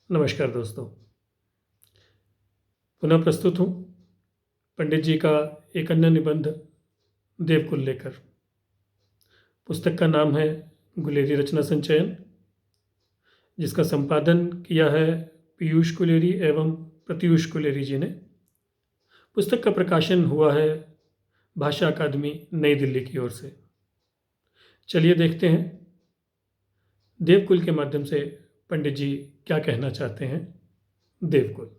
नमस्कार दोस्तों। पुनः प्रस्तुत हूँ पंडित जी का एक अन्य निबंध देवकुल लेकर। पुस्तक का नाम है गुलेरी रचना संचयन, जिसका संपादन किया है पीयूष गुलेरी एवं प्रत्यूष गुलेरी जी ने। पुस्तक का प्रकाशन हुआ है भाषा अकादमी नई दिल्ली की ओर से। चलिए देखते हैं देवकुल के माध्यम से पंडित जी क्या कहना चाहते हैं। देवकुल।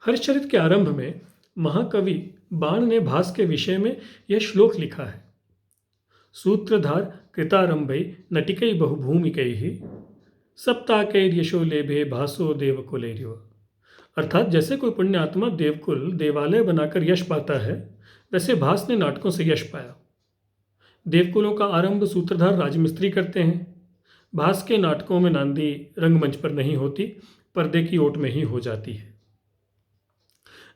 हर्षचरित के आरंभ में महाकवि बाण ने भास के विषय में यह श्लोक लिखा है। सूत्रधार कृतारंभै नटिकै बहुभूमिकैः सप्ताकैर्यशो लेभे भासो देवकुलैर्यो। अर्थात जैसे कोई पुण्य आत्मा देवकुल देवालय बनाकर यश पाता है, वैसे भास ने नाटकों से यश पाया। देवकुलों का आरंभ सूत्रधार राजमिस्त्री करते हैं। भास के नाटकों में नांदी रंगमंच पर नहीं होती, पर्दे की ओट में ही हो जाती है।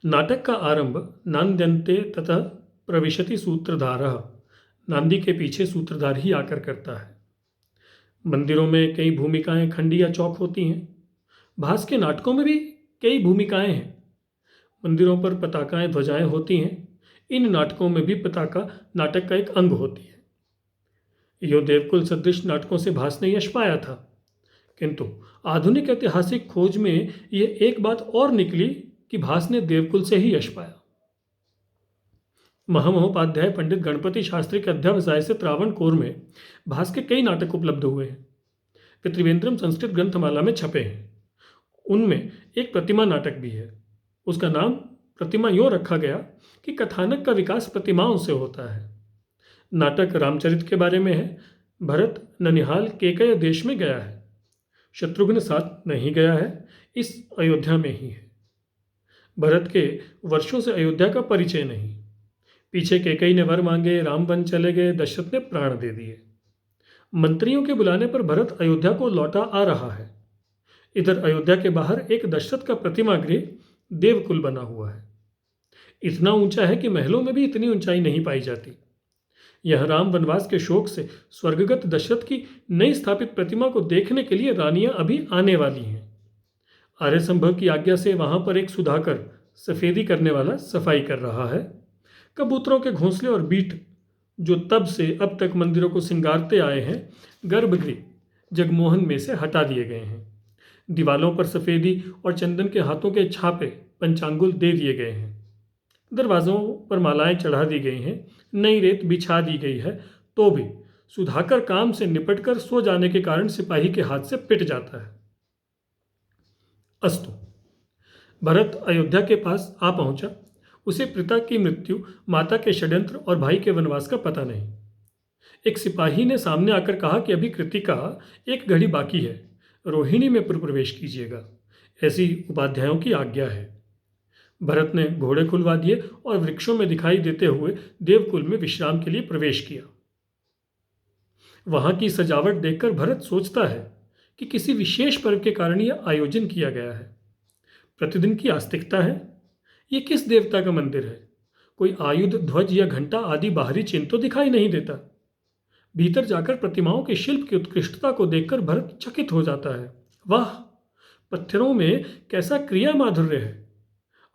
नाटक का आरंभ नांद्यन्ते ततः प्रविशति सूत्रधारः। नांदी के पीछे सूत्रधार ही आकर करता है। मंदिरों में कई भूमिकाएं खंडी या चौक होती हैं। भास के नाटकों में भी कई भूमिकाएं हैं। मंदिरों पर पताकाएं ध्वजाएं होती हैं। इन नाटकों में भी पताका नाटक का एक अंग होती है। यो देवकुल सदृश नाटकों से भास ने यश पाया था, किंतु आधुनिक ऐतिहासिक खोज में यह एक बात और निकली कि भास ने देवकुल से ही यश पाया। महामहोपाध्याय पंडित गणपति शास्त्री के अध्यावसाय से त्रावणकोर में भास के कई नाटक उपलब्ध हुए हैं। वे त्रिवेंद्रम संस्कृत ग्रंथमाला में छपे हैं। उनमें एक प्रतिमा नाटक भी है। उसका नाम प्रतिमा यूं रखा गया कि कथानक का विकास प्रतिमाओं से होता है। नाटक रामचरित के बारे में है। भरत ननिहाल केकय देश में गया है। शत्रुघ्न साथ नहीं गया है, इस अयोध्या में ही है। भरत के वर्षों से अयोध्या का परिचय नहीं। पीछे केकई ने वर मांगे, राम वन चले गए, दशरथ ने प्राण दे दिए। मंत्रियों के बुलाने पर भरत अयोध्या को लौटा आ रहा है। इधर अयोध्या के बाहर एक दशरथ का प्रतिमा गृह देवकुल बना हुआ है। इतना ऊंचा है कि महलों में भी इतनी ऊंचाई नहीं पाई जाती। यह राम वनवास के शोक से स्वर्गगत दशरथ की नई स्थापित प्रतिमा को देखने के लिए रानियां अभी आने वाली हैं। आर्य संभव की आज्ञा से वहां पर एक सुधाकर सफेदी करने वाला सफाई कर रहा है। कबूतरों के घोंसले और बीट जो तब से अब तक मंदिरों को सिंगारते आए हैं, गर्भगृह जगमोहन में से हटा दिए गए हैं। दीवालों पर सफेदी और चंदन के हाथों के छापे पंचांगुल दे दिए गए हैं। दरवाजों पर मालाएं चढ़ा दी गई हैं। नई रेत बिछा दी गई है। तो भी सुधाकर काम से निपटकर सो जाने के कारण सिपाही के हाथ से पिट जाता है। अस्तु, भरत अयोध्या के पास आ पहुंचा। उसे पिता की मृत्यु, माता के षड्यंत्र और भाई के वनवास का पता नहीं। एक सिपाही ने सामने आकर कहा कि अभी कृतिका एक घड़ी बाकी है, रोहिणी में प्रवेश कीजिएगा। ऐसी उपाध्यायों की आज्ञा है। भरत ने घोड़े खुलवा दिए और वृक्षों में दिखाई देते हुए देवकुल में विश्राम के लिए प्रवेश किया। वहां की सजावट देखकर भरत सोचता है कि किसी विशेष पर्व के कारण यह आयोजन किया गया है। प्रतिदिन की आस्तिकता है। ये किस देवता का मंदिर है? कोई आयुध, ध्वज या घंटा आदि बाहरी चिन्ह तो दिखाई नहीं देता। भीतर जाकर प्रतिमाओं के शिल्प की उत्कृष्टता को देखकर भरत चकित हो जाता है। वाह, पत्थरों में कैसा क्रिया माधुर्य है!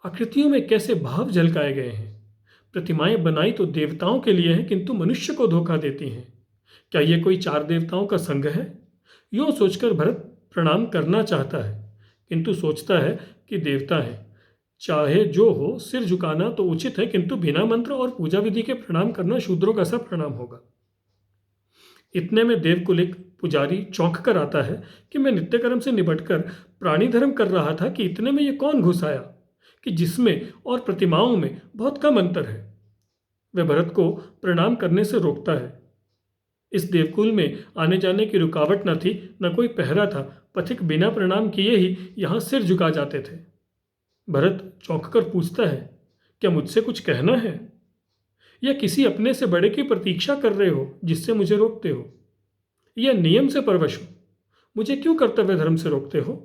आकृतियों में कैसे भाव झलकाए गए हैं! प्रतिमाएं बनाई तो देवताओं के लिए हैं, किंतु मनुष्य को धोखा देती हैं। क्या ये कोई चार देवताओं का संग है? यूं सोचकर भरत प्रणाम करना चाहता है, किंतु सोचता है कि देवता है, चाहे जो हो सिर झुकाना तो उचित है, किंतु बिना मंत्र और पूजा विधि के प्रणाम करना शूद्रों का सा प्रणाम होगा। इतने में देवकुल एक पुजारी चौंक कर आता है कि मैं नित्यकर्म से निपटकर प्राणी धर्म कर रहा था कि इतने में ये कौन घुस आया कि जिसमें और प्रतिमाओं में बहुत कम अंतर है। वह भरत को प्रणाम करने से रोकता है। इस देवकुल में आने जाने की रुकावट न थी, न कोई पहरा था। पथिक बिना प्रणाम किए ही यहाँ सिर झुका जाते थे। भरत चौंक कर पूछता है, क्या मुझसे कुछ कहना है, या किसी अपने से बड़े की प्रतीक्षा कर रहे हो जिससे मुझे रोकते हो, या नियम से परवश हो? मुझे क्यों कर्तव्य धर्म से रोकते हो?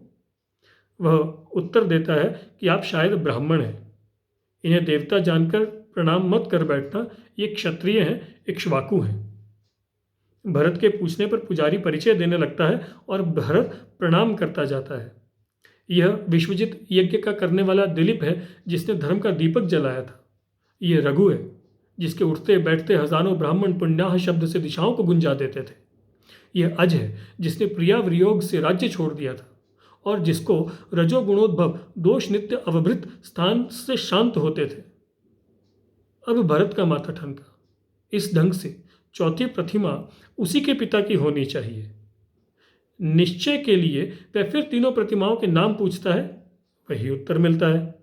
वह उत्तर देता है कि आप शायद ब्राह्मण हैं। इन्हें देवता जानकर प्रणाम मत कर बैठना। ये क्षत्रिय हैं, इक्ष्वाकु हैं। भरत के पूछने पर पुजारी परिचय देने लगता है और भरत प्रणाम करता जाता है। यह विश्वजित यज्ञ का करने वाला दिलीप है, जिसने धर्म का दीपक जलाया था। यह रघु है, जिसके उठते बैठते हजारों ब्राह्मण पुण्याह शब्द से दिशाओं को गुंजा देते थे। यह अज है, जिसने प्रिया वियोग से राज्य छोड़ दिया था और जिसको रजोगुणोद्भव दोष नित्य अवभृत स्थान से शांत होते थे। अब भरत का माथा ठनका। इस ढंग से चौथी प्रतिमा उसी के पिता की होनी चाहिए। निश्चय के लिए वह फिर तीनों प्रतिमाओं के नाम पूछता है। वही उत्तर मिलता है।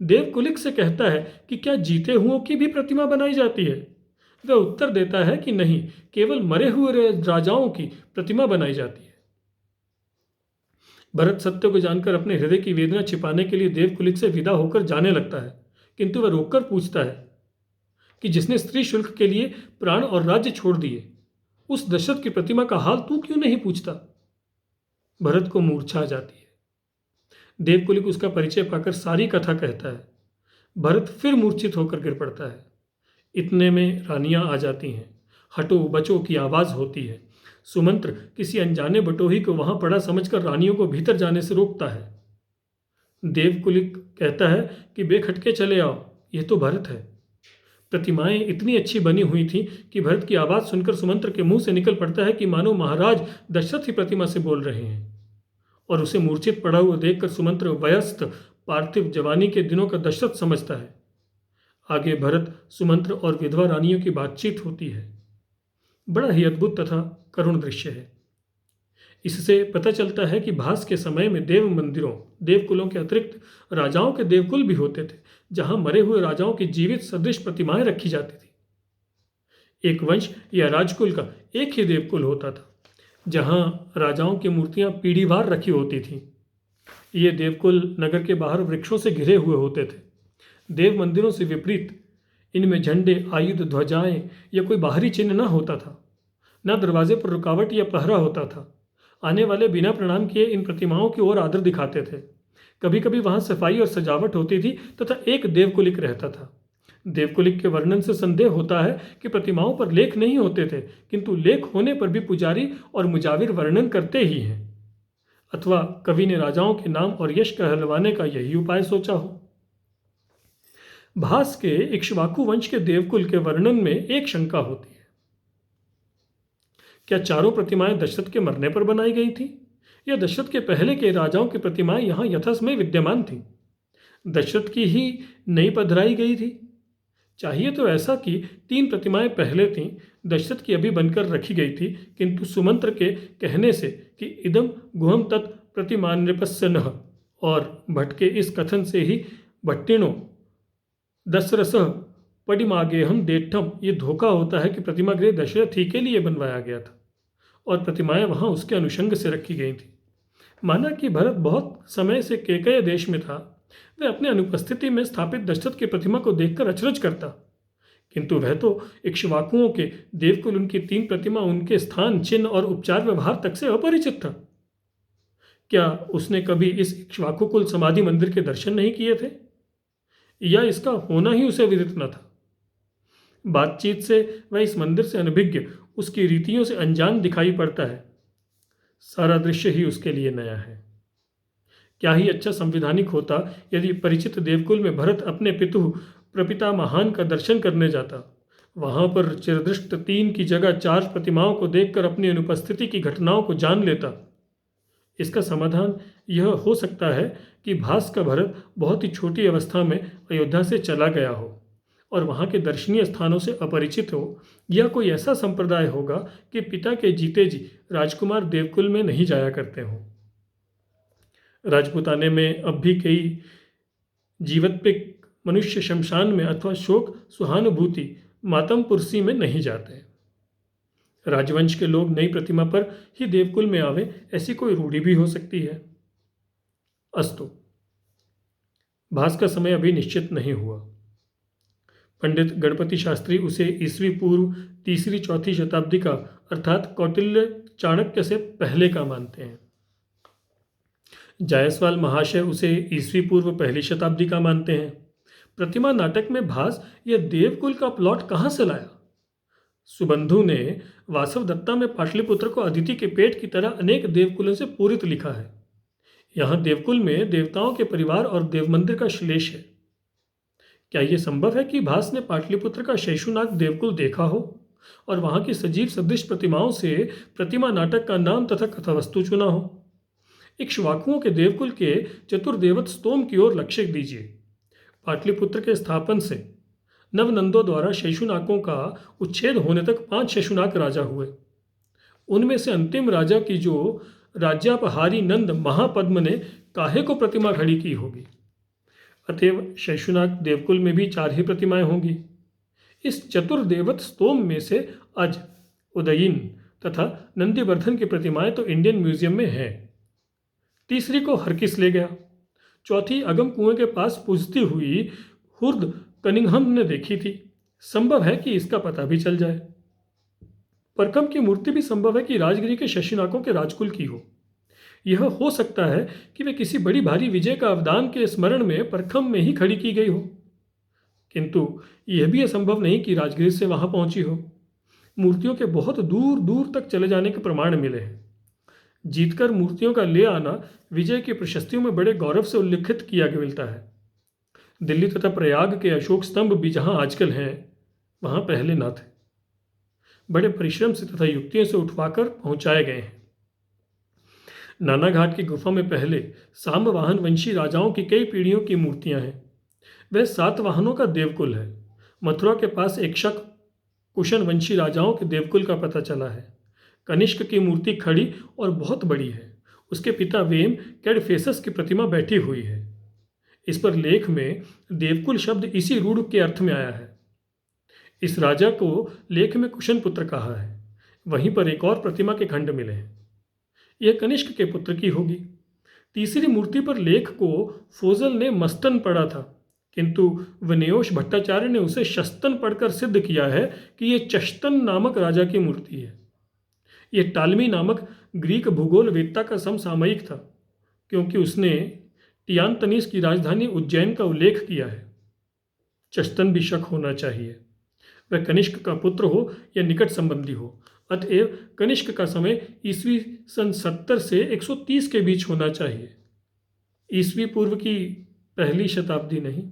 देवकुलिक से कहता है कि क्या जीते हुओं की भी प्रतिमा बनाई जाती है? वह उत्तर देता है कि नहीं, केवल मरे हुए राजाओं की प्रतिमा बनाई जाती है। भरत सत्य को जानकर अपने हृदय की वेदना छिपाने के लिए देवकुलिक से विदा होकर जाने लगता है, किंतु वह रोककर पूछता है कि जिसने स्त्री शुल्क के लिए प्राण और राज्य छोड़ दिए, उस दशरथ की प्रतिमा का हाल तू क्यों नहीं पूछता? भरत को मूर्छा आ जाती है। देवकुलिक उसका परिचय पाकर सारी कथा कहता है। भरत फिर मूर्छित होकर गिर पड़ता है। इतने में रानियां आ जाती हैं। हटो बचो की आवाज होती है। सुमंत्र किसी अनजाने बटोही को वहां पड़ा समझकर रानियों को भीतर जाने से रोकता है। देवकुलिक कहता है कि बेखटके चले आओ, यह तो भरत है। प्रतिमाएं इतनी अच्छी बनी हुई थी कि भरत की आवाज सुनकर सुमंत्र के मुंह से निकल पड़ता है कि मानो महाराज दशरथ ही प्रतिमा से बोल रहे हैं। और उसे मूर्छित पड़ा हुआ देखकर सुमंत्र वयस्क पार्थिव जवानी के दिनों का दशरथ समझता है। आगे भरत, सुमंत्र और विधवा रानियों की बातचीत होती है। बड़ा ही अद्भुत तथा करुण दृश्य है। इससे पता चलता है कि भास के समय में देव मंदिरों, देवकुलों के अतिरिक्त राजाओं के देवकुल भी होते थे, जहां मरे हुए राजाओं की जीवित सदृश प्रतिमाएं रखी जाती थी। एक वंश या राजकुल का एक ही देवकुल होता था, जहां राजाओं की मूर्तियां पीढ़ीवार रखी होती थीं। ये देवकुल नगर के बाहर वृक्षों से घिरे हुए होते थे। देव मंदिरों से विपरीत इनमें झंडे, आयुध, ध्वजाएं या कोई बाहरी चिन्ह न होता था। न दरवाजे पर रुकावट या पहरा होता था। आने वाले बिना प्रणाम किए इन प्रतिमाओं की ओर आदर दिखाते थे। कभी कभी वहां सफाई और सजावट होती थी तथा एक देवकुलिक रहता था। देवकुलिक के वर्णन से संदेह होता है कि प्रतिमाओं पर लेख नहीं होते थे, किंतु लेख होने पर भी पुजारी और मुजाविर वर्णन करते ही हैं। अथवा कवि ने राजाओं के नाम और यश कहलवाने का यही उपाय सोचा हो। भास के इक्ष्वाकु वंश के देवकुल के वर्णन में एक शंका होती है। क्या चारों प्रतिमाएं दशरथ के मरने पर बनाई गई थी, या दशरथ के पहले के राजाओं की प्रतिमाएं यहां यथासमय विद्यमान थीं? दशरथ की ही नई पधराई गई थी? चाहिए तो ऐसा कि 3 प्रतिमाएं पहले थीं, दशरथ की अभी बनकर रखी गई थी, किंतु सुमंत्र के कहने से कि इदम गुहम तत् प्रतिमान नृपस्य नः, और भट्ट के इस कथन से ही भट्टिणों दशरसः पडिमागेहम देठम, ये धोखा होता है कि प्रतिमा गृह दशरथ ही के लिए बनवाया गया था और प्रतिमाएं वहां उसके अनुषंग से रखी गई थी। माना कि भरत बहुत समय से केकय देश में था, वह अपने अनुपस्थिति में स्थापित दशरथ की प्रतिमा को देखकर अचरज करता, किंतु वह तो इक्ष्वाकुओं के देवकुल उनकी 3 प्रतिमा उनके स्थान, चिन्ह और उपचार व्यवहार तक से अपरिचित था। क्या उसने कभी इस इक्ष्वाकु कुल समाधि मंदिर के दर्शन नहीं किए थे, या इसका होना ही उसे विदित न था? बातचीत से वह इस मंदिर से अनभिज्ञ, उसकी रीतियों से अनजान दिखाई पड़ता है। सारा दृश्य ही उसके लिए नया है। क्या ही अच्छा संविधानिक होता यदि परिचित देवकुल में भरत अपने पितु प्रपिता महान का दर्शन करने जाता। वहां पर चिरदृष्ट 3 की जगह 4 प्रतिमाओं को देखकर अपनी अनुपस्थिति की घटनाओं को जान लेता। इसका समाधान यह हो सकता है कि भास का भरत बहुत ही छोटी अवस्था में अयोध्या से चला गया हो और वहाँ के दर्शनीय स्थानों से अपरिचित हो, या कोई ऐसा संप्रदाय होगा कि पिता के जीते जी राजकुमार देवकुल में नहीं जाया करते हों। राजपुताने में अब भी कई जीवत्पिक मनुष्य शमशान में अथवा शोक सुहानुभूति मातमपुरसी में नहीं जाते। राजवंश के लोग नई प्रतिमा पर ही देवकुल में आवे, ऐसी कोई रूढ़ी भी हो सकती है। अस्तु, भास का समय अभी निश्चित नहीं हुआ। पंडित गणपति शास्त्री उसे ईस्वी पूर्व 3री-4थी शताब्दी का अर्थात कौटिल्य चाणक्य से पहले का मानते हैं। जायसवाल महाशय उसे ईस्वी पूर्व 1ली शताब्दी का मानते हैं। प्रतिमा नाटक में भास यह देवकुल का प्लॉट कहाँ से लाया? सुबंधु ने वासवदत्ता में पाटलिपुत्र को अदिति के पेट की तरह अनेक देवकुलों से पूरित लिखा है। यहाँ देवकुल में देवताओं के परिवार और देव मंदिर का श्लेष है। क्या यह संभव है कि भास ने पाटलिपुत्र का शैशुनाग देवकुल देखा हो और वहां की सजीव सदृश प्रतिमाओं से प्रतिमा नाटक का नाम तथा कथावस्तु चुना हो? इक्ष्वाकुओं के देवकुल के चतुर्देवत स्तोम की ओर लक्ष्य दीजिए। पाटलिपुत्र के स्थापन से नवनंदों द्वारा शैशुनाकों का उच्छेद होने तक 5 शैशुनाक राजा हुए। उनमें से अंतिम राजा की जो राज्यापहारी नंद महापद्म ने काहे को प्रतिमा खड़ी की होगी। अतएव शैशुनाक देवकुल में भी 4 ही प्रतिमाएं होंगी। इस चतुर्देवत स्तोम में से अज, उदयीन तथा नंदीवर्धन की प्रतिमाएं तो इंडियन म्यूजियम में हैं। तीसरी को हरकिस ले गया। चौथी अगम कुएं के पास पूजती हुई हुर्द कनिंघम ने देखी थी। संभव है कि इसका पता भी चल जाए। परकम की मूर्ति भी संभव है कि राजगिरी के शशिनाकों के राजकुल की हो। यह हो सकता है कि वे किसी बड़ी भारी विजय का अवदान के स्मरण में परखम में ही खड़ी की गई हो, किंतु यह भी असंभव नहीं कि राजगिरी से वहां पहुंची हो। मूर्तियों के बहुत दूर दूर तक चले जाने के प्रमाण मिले हैं। जीतकर मूर्तियों का ले आना विजय की प्रशस्तियों में बड़े गौरव से उल्लिखित किया गया मिलता है। दिल्ली तथा प्रयाग के अशोक स्तंभ भी जहां आजकल हैं, वहां पहले न थे। बड़े परिश्रम से तथा युक्तियों से उठवाकर पहुंचाए गए हैं। नाना घाट की गुफा में पहले साम्यवाहन वंशी राजाओं की कई पीढ़ियों की मूर्तियां हैं। वह 7 वाहनों का देवकुल है। मथुरा के पास एकशक कुशन वंशी राजाओं के देवकुल का पता चला है। कनिष्क की मूर्ति खड़ी और बहुत बड़ी है। उसके पिता वेम कैडफेसस की प्रतिमा बैठी हुई है। इस पर लेख में देवकुल शब्द इसी रूढ़ के अर्थ में आया है। इस राजा को लेख में कुशन पुत्र कहा है। वहीं पर एक और प्रतिमा के खंड मिले हैं। यह कनिष्क के पुत्र की होगी। तीसरी मूर्ति पर लेख को फोजल ने मस्तन पढ़ा था, किंतु विनयोश भट्टाचार्य ने उसे शस्तन पढ़कर सिद्ध किया है कि यह चश्तन नामक राजा की मूर्ति है। यह टालमी नामक ग्रीक भूगोल वेत्ता का समसामयिक था, क्योंकि उसने टियानतनीस की राजधानी उज्जैन का उल्लेख किया है। चश्तन भी शक होना चाहिए। वह कनिष्क का पुत्र हो या निकट संबंधी हो। अतएव कनिष्क का समय ईस्वी सन 70 से 130 के बीच होना चाहिए, ईस्वी पूर्व की पहली शताब्दी नहीं।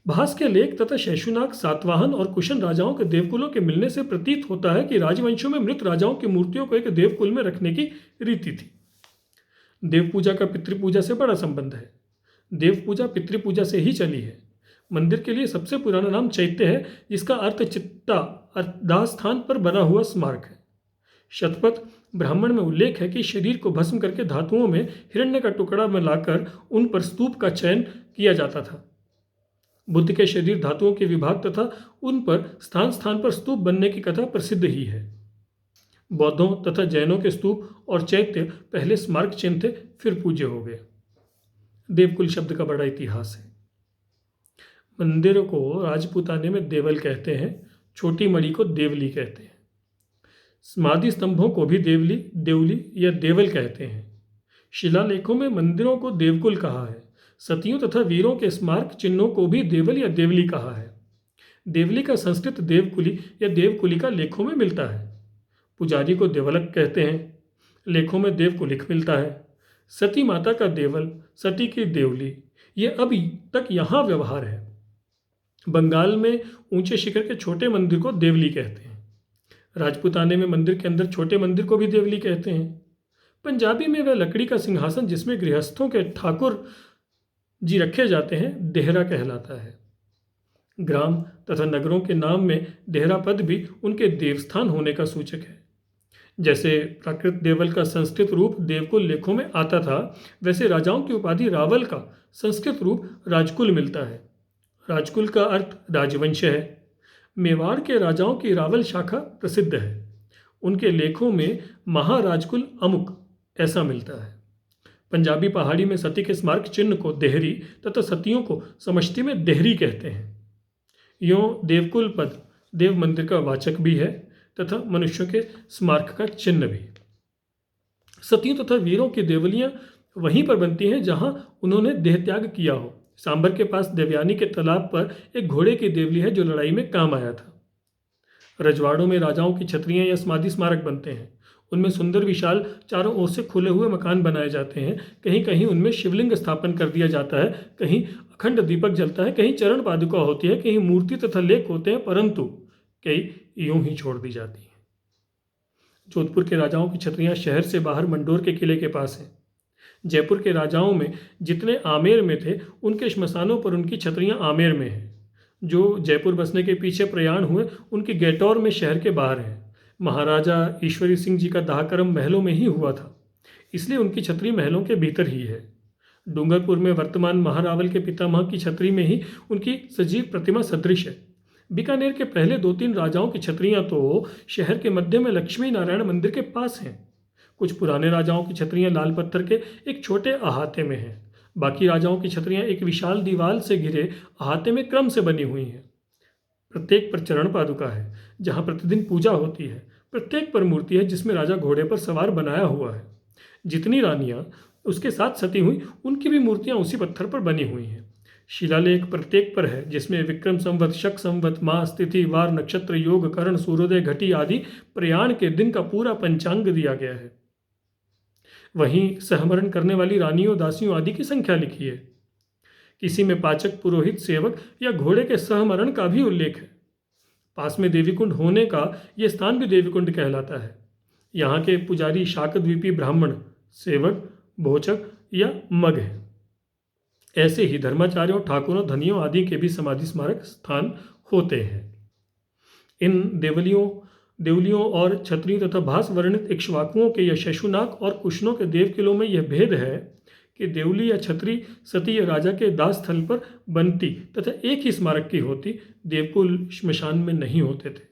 भास के लेख तथा शैशुनाग, सातवाहन और कुशन राजाओं के देवकुलों के मिलने से प्रतीत होता है कि राजवंशों में मृत राजाओं की मूर्तियों को एक देवकुल में रखने की रीति थी। देवपूजा का पितृपूजा से बड़ा संबंध है। देवपूजा पितृपूजा से ही चली है। मंदिर के लिए सबसे पुराना नाम चैत्य है, जिसका अर्थ चित्ता दाह स्थान पर बना हुआ स्मारक है। शतपथ ब्राह्मण में उल्लेख है कि शरीर को भस्म करके धातुओं में हिरण्य का टुकड़ा में लाकर उन पर स्तूप का चयन किया जाता था। बुद्ध के शरीर धातुओं के विभाग तथा उन पर स्थान स्थान पर स्तूप बनने की कथा प्रसिद्ध ही है। बौद्धों तथा जैनों के स्तूप और चैत्य पहले स्मारक चिन्ह थे, फिर पूज्य हो गए। देवकुल शब्द का बड़ा इतिहास है। मंदिर को राजपूताने में देवल कहते हैं, छोटी मणि को देवली कहते हैं। समाधि स्तंभों को भी देवली, देवली या देवल कहते हैं। शिलालेखों में मंदिरों को देवकुल कहा है। सतियों तथा वीरों के स्मारक चिन्हों को भी देवल या देवली कहा है। देवली का संस्कृत देवकुली या देवकुलिका लेखों में मिलता है। पुजारी को देवलक कहते हैं, लेखों में देवकुलिक मिलता है। सती माता का देवल, सती की देवली, ये अभी तक यहाँ व्यवहार है। बंगाल में ऊंचे शिखर के छोटे मंदिर को देवली कहते हैं। राजपूताने में मंदिर के अंदर छोटे मंदिर को भी देवली कहते हैं। पंजाबी में वह लकड़ी का सिंहासन जिसमें गृहस्थों के ठाकुर जी रखे जाते हैं, देहरा कहलाता है। ग्राम तथा नगरों के नाम में देहरा पद भी उनके देवस्थान होने का सूचक है। जैसे प्राकृत देवल का संस्कृत रूप देवकुल लेखों में आता था, वैसे राजाओं की उपाधि रावल का संस्कृत रूप राजकुल मिलता है। राजकुल का अर्थ राजवंश है। मेवाड़ के राजाओं की रावल शाखा प्रसिद्ध है। उनके लेखों में महाराजकुल अमुक ऐसा मिलता है। पंजाबी पहाड़ी में सती के स्मारक चिन्ह को देहरी तथा सतियों को समष्टि में देहरी कहते हैं। यों देवकुल पद देव मंदिर का वाचक भी है तथा मनुष्यों के स्मारक का चिन्ह भी। सतियों तथा वीरों की देवलियां वहीं पर बनती हैं जहां उन्होंने देहत्याग किया हो। सांबर के पास देवयानी के तालाब पर एक घोड़े की देवली है जो लड़ाई में काम आया था। रजवाड़ों में राजाओं की छतरियां या समाधि स्मारक बनते हैं। उनमें सुंदर विशाल चारों ओर से खुले हुए मकान बनाए जाते हैं। कहीं कहीं उनमें शिवलिंग स्थापन कर दिया जाता है, कहीं अखंड दीपक जलता है, कहीं चरण पादुका होती है, कहीं मूर्ति तथा लेख होते हैं, परंतु कई यूं ही छोड़ दी जाती हैं। जोधपुर के राजाओं की छतरियां शहर से बाहर मंडोर के किले के पास हैं। जयपुर के राजाओं में जितने आमेर में थे, उनके श्मशानों पर उनकी छतरियां आमेर में हैं। जो जयपुर बसने के पीछे प्रयाण हुए, उनकी गैटौर में शहर के बाहर हैं। महाराजा ईश्वरी सिंह जी का दाहकर्म महलों में ही हुआ था, इसलिए उनकी छतरी महलों के भीतर ही है। डूंगरपुर में वर्तमान महारावल के पितामह की छतरी में ही उनकी सजीव प्रतिमा सदृश है। बीकानेर के पहले 2-3 राजाओं की छतरियां तो शहर के मध्य में लक्ष्मी नारायण मंदिर के पास हैं। कुछ पुराने राजाओं की छतरियां लाल पत्थर के एक छोटे अहाते में हैं। बाकी राजाओं की छतरियां एक विशाल दीवार से घिरे अहाते में क्रम से बनी हुई हैं। प्रत्येक पर चरण पादुका है, जहाँ प्रतिदिन पूजा होती है। प्रत्येक पर मूर्ति है जिसमें राजा घोड़े पर सवार बनाया हुआ है। जितनी रानियां उसके साथ सती हुई, उनकी भी मूर्तियां उसी पत्थर पर बनी हुई हैं। शिलालेख प्रत्येक पर है, जिसमें विक्रम संवत, शक संवत, मास, तिथि, वार, नक्षत्र, योग, करण, सूर्योदय, घटी आदि प्रयाण के दिन का पूरा पंचांग दिया गया है। वहीं सहमरण करने वाली रानियों, दासियों आदि की संख्या लिखी है। किसी में पाचक, पुरोहित, सेवक या घोड़े के सहमरण का भी उल्लेख है। पास में देवीकुंड होने का यह स्थान भी देवीकुंड कहलाता है। यहाँ के पुजारी शाकद्वीपी ब्राह्मण, सेवक, भोचक या मग हैं। ऐसे ही धर्माचार्यों, ठाकुरों, धनियों आदि के भी समाधि स्मारक स्थान होते हैं। इन देवलियों और छतरी तथा भास वर्णित इक्ष्वाकुओं के या शशुनाग और कुशनों के देवकिलों में यह भेद है कि देवली या छतरी सती या राजा के दास स्थल पर बनती तथा एक ही स्मारक की होती, देवकुल श्मशान में नहीं होते थे।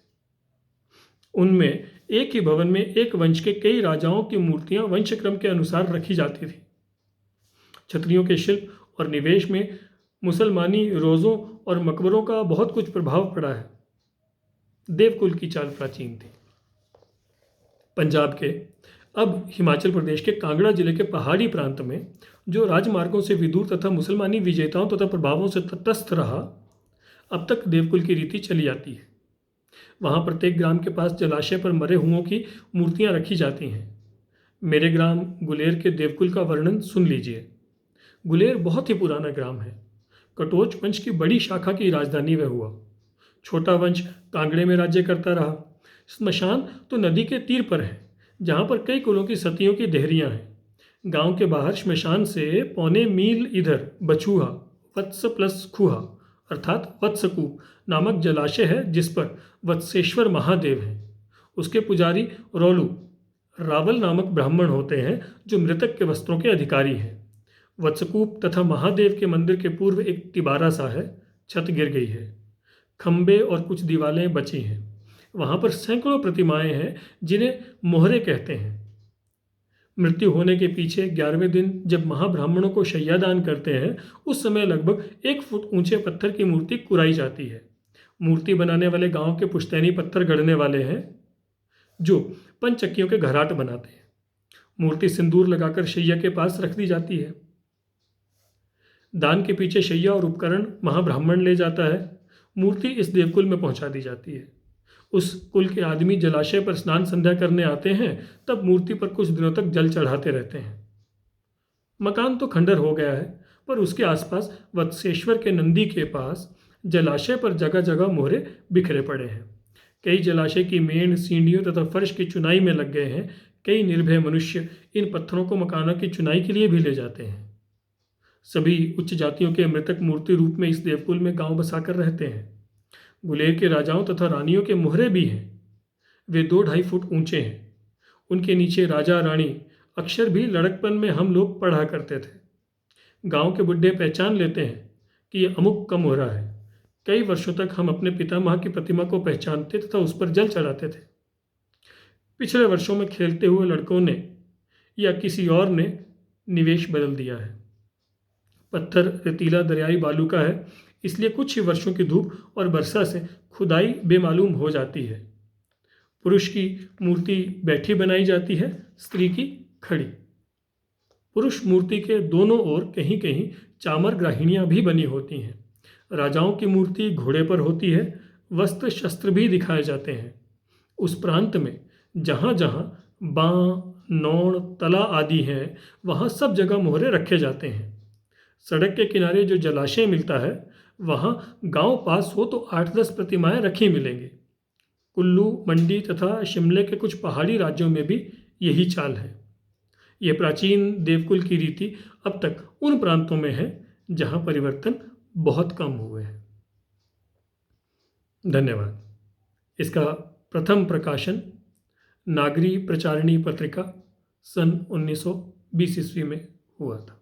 उनमें एक ही भवन में एक वंश के कई राजाओं की मूर्तियां वंशक्रम के अनुसार रखी जाती थी। छतरियों के शिल्प और निवेश में मुसलमानी रोज़ों और मकबरों का बहुत कुछ प्रभाव पड़ा है। देवकुल की चाल प्राचीन थी। पंजाब के, अब हिमाचल प्रदेश के कांगड़ा जिले के पहाड़ी प्रांत में, जो राजमार्गों से विदूर तथा मुसलमानी विजेताओं तथा प्रभावों से तटस्थ रहा, अब तक देवकुल की रीति चली आती है। वहाँ प्रत्येक ग्राम के पास जलाशय पर मरे हुओं की मूर्तियाँ रखी जाती हैं। मेरे ग्राम गुलेर के देवकुल का वर्णन सुन लीजिए। गुलेर बहुत ही पुराना ग्राम है। कटोच वंश की बड़ी शाखा की राजधानी वह हुआ। छोटा वंश कांगड़े में राज्य करता रहा। स्मशान तो नदी के तीर पर है, जहाँ पर कई कुलों की सतियों की देहरियाँ हैं। गांव के बाहर श्मशान से पौने मील इधर बछूहा, वत्स प्लस खूहा अर्थात वत्सकूप नामक जलाशय है, जिस पर वत्सेश्वर महादेव हैं। उसके पुजारी रोलू रावल नामक ब्राह्मण होते हैं, जो मृतक के वस्त्रों के अधिकारी हैं। वत्सकूप तथा महादेव के मंदिर के पूर्व एक तिबारा सा है। छत गिर गई है, खंबे और कुछ दीवारें बची हैं। वहाँ पर सैकड़ों प्रतिमाएं हैं, जिन्हें मोहरे कहते हैं। मृत्यु होने के पीछे 11वें दिन जब महाब्राह्मणों को शय्यादान करते हैं, उस समय लगभग 1 फुट ऊंचे पत्थर की मूर्ति कुराई जाती है। मूर्ति बनाने वाले गांव के पुश्तैनी पत्थर गढ़ने वाले हैं, जो पंचक्कियों के घराट बनाते हैं। मूर्ति सिंदूर लगाकर शैया के पास रख दी जाती है। दान के पीछे शैया और उपकरण महाब्राह्मण ले जाता है। मूर्ति इस देवकुल में पहुंचा दी जाती है। उस कुल के आदमी जलाशय पर स्नान संध्या करने आते हैं, तब मूर्ति पर कुछ दिनों तक जल चढ़ाते रहते हैं। मकान तो खंडर हो गया है, पर उसके आसपास वत्सेश्वर के नंदी के पास जलाशय पर जगह जगह मोहरे बिखरे पड़े हैं। कई जलाशय की मेड़, सीढ़ियों तथा फर्श की चुनाई में लग गए हैं। कई निर्भय मनुष्य इन पत्थरों को मकानों की चुनाई के लिए भी ले जाते हैं। सभी उच्च जातियों के मृतक मूर्ति रूप में इस देवकुल में गांव बसाकर रहते हैं। गुलेर के राजाओं तथा रानियों के मोहरे भी हैं। वे 2-2.5 फुट ऊंचे हैं। उनके नीचे राजा रानी अक्षर भी लड़कपन में हम लोग पढ़ा करते थे। गांव के बुढ़े पहचान लेते हैं कि ये अमुक का मोहरा है। कई वर्षों तक हम अपने पितामह की प्रतिमा को पहचानते तथा उस पर जल चढ़ाते थे। पिछले वर्षों में खेलते हुए लड़कों ने या किसी और ने निवेश बदल दिया है। पत्थर रेतीला दरियाई बालू का है, इसलिए कुछ ही वर्षों की धूप और वर्षा से खुदाई बेमालूम हो जाती है। पुरुष की मूर्ति बैठी बनाई जाती है, स्त्री की खड़ी। पुरुष मूर्ति के दोनों ओर कहीं कहीं चामर ग्राहिणियाँ भी बनी होती हैं। राजाओं की मूर्ति घोड़े पर होती है। वस्त्र शस्त्र भी दिखाए जाते हैं। उस प्रांत में जहाँ जहाँ बाँ, नौण, तला आदि हैं, वहाँ सब जगह मोहरे रखे जाते हैं। सड़क के किनारे जो जलाशय मिलता है, वहाँ गांव पास हो तो 8-10 प्रतिमाएं रखी मिलेंगे। कुल्लू, मंडी तथा शिमले के कुछ पहाड़ी राज्यों में भी यही चाल है। यह प्राचीन देवकुल की रीति अब तक उन प्रांतों में है जहाँ परिवर्तन बहुत कम हुए हैं। धन्यवाद। इसका प्रथम प्रकाशन नागरी प्रचारिणी पत्रिका सन 1920 ईस्वी में हुआ था।